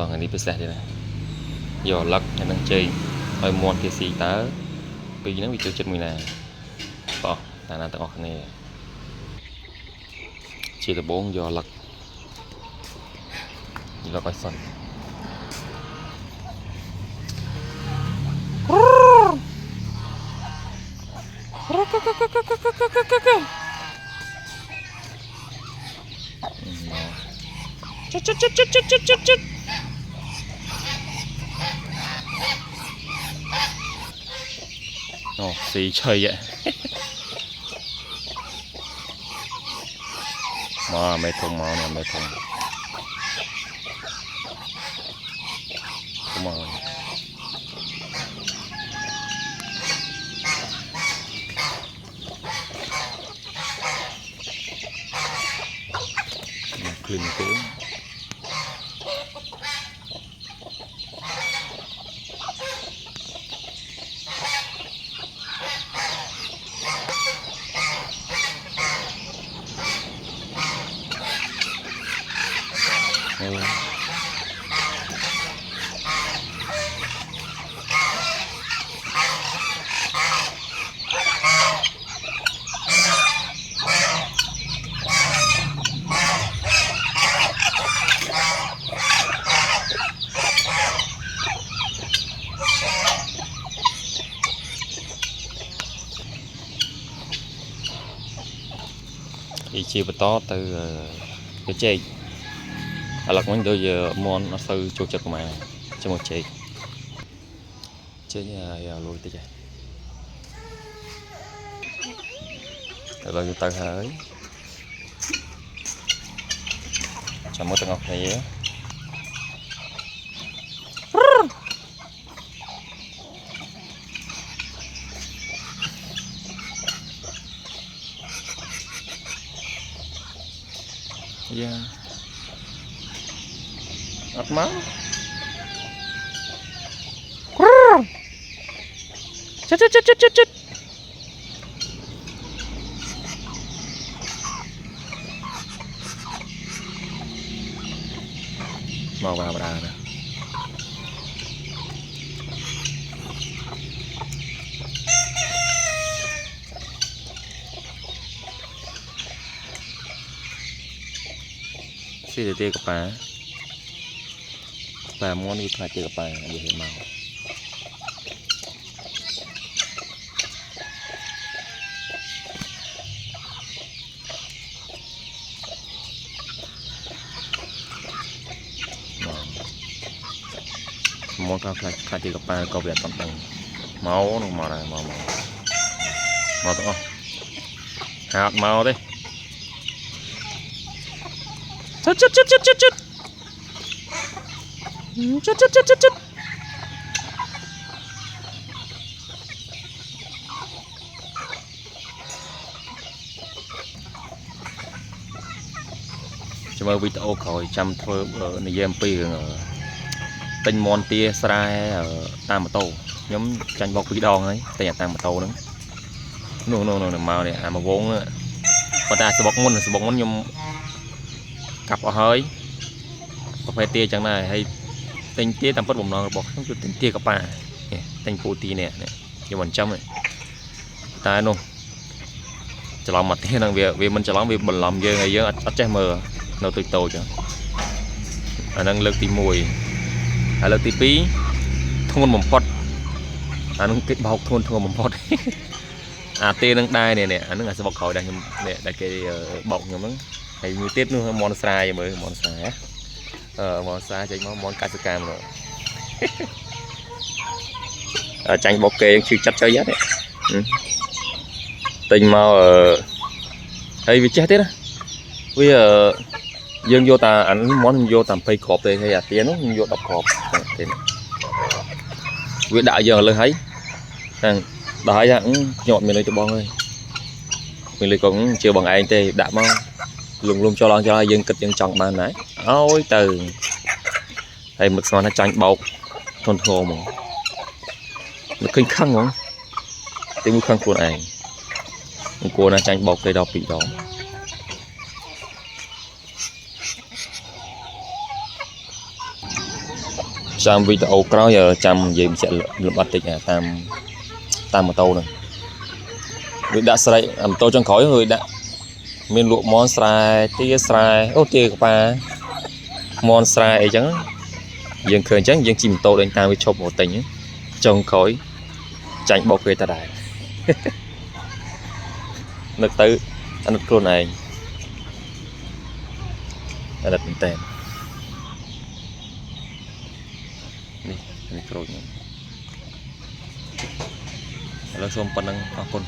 តថ្ងៃនេះពិសេសទៀតណាយកលឹកហើយនឹងជ័យឲ្យមន់គេស៊ីតើពីហ្នឹងវាចូលចិត្តមួយណាបងតាណាទាំងអស់គ្នាជាដំបូងយកលឹកឲ្យសិនជិតអូស៊ីឆៃមកមេធំមកណាមេធំមកគ្លីនគោជាបន្តទៅទៅជែកឥឡូវវិញដូចមន់អត់សូវចូលចិត្តប្រហែលជាមួយជែកចេញឲ្យលុយតិចហើយឥឡូវទៅហើយចាំមើលទាំងអស់គ្នាយ៉ាអត់មកជិតមកបាណាស៊ីទៅកប៉ាមន់នេះខ្លាចជាកប៉ានិយាយមកមន់ខ្លាចជាកប៉ាក៏វាអត់ដឹងមកនោះមកដែរមកទាំងអស់ហាត់មកទេជិតចាំមើលវីដេអូក្រោយចាំធ្វើនិយាយអំពីរឿងទិញមន់ទាស្រែតាមម៉ូតូខ្ញុំចាញ់បោក2ដងហើយតែតាមម៉ូតូហ្នឹងនោះមកនេះអាមកវងប៉ុន្តែសបុកមុនខ្ញុំកាប់អស់ហើយប្រភេទទាចឹងដែរហើយទិញទាតាមពិតបំណងរបស់ខ្ញុំគឺទិញទាកប៉ាទិញពូទានេះខ្ញុំមិនចាំទេតែនោះច្រឡំមកទាហ្នឹងវាមិនច្រឡំវាបន្លំយើងហើយយើងអត់ចេះមើលនៅតូចចឹងអាហ្នឹងលើកទី1ហើយលើកទី2ធ្ងន់បំផុតអាហ្នឹងគេបោកធ្ងន់បំផុតអាទាហ្នឹងដែរនេះអាហ្នឹងអាសបុកក្រោយដែរខ្ញុំនេះដែលគេបោកខ្ញុំហ្នឹងហើយមួយទៀតនោះមន់ស្រាយមើលមន់ស្រាមន់ស្រាចេញមកមន់កាច់សកាមនោះចាញ់បោកគេឈឺចិត្តចុយយ៉ាទេទិញមកហើយវាចេះទៀតណាវាយើងយកតាអានេះមន់ខ្ញុំយកតា20គ្រាប់ទេហើយអាទានោះខ្ញុំយក10គ្រាប់ទេវាដាក់យើងលើហើយហ្នឹងដល់ហើយខ្ញុំអត់មានលុយទៅបងហើយមានលុយកងជឿបងឯងទេដាក់មកលំចោលឲ្យយើងគិតយើងចង់បានដែរឲ្យទៅហើយមិនស្មានថាចាញ់បោកធន់ធ្ងរហ្មងមិនឃើញខឹងហ្មងតែមួយខឹងខ្លួនឯងមិនគួរណាចាញ់បោកគេដល់2ដង ចាំវីដេអូក្រោយចាំនិយាយបញ្ជាក់លម្អិតតិចតាមម៉ូតូហ្នឹងវាដាក់ស្រែកម៉ូតូចុងក្រោយវាដាក់មានលក់មន់ស្រែទាស្រែអូទាក្បាលមន់ស្រែអីចឹងយើងឃើញចឹងយើងជិះម៉ូតូដេញតាមវាឈប់មកទិញចុងក្រោយចាញ់បោកគេតដែរនឹកទៅអាណិតខ្លួនឯងអាណិតមែនតើនេះក្រូចខ្ញុំឥឡូវសូមប៉ុណ្្នឹងអរគុណ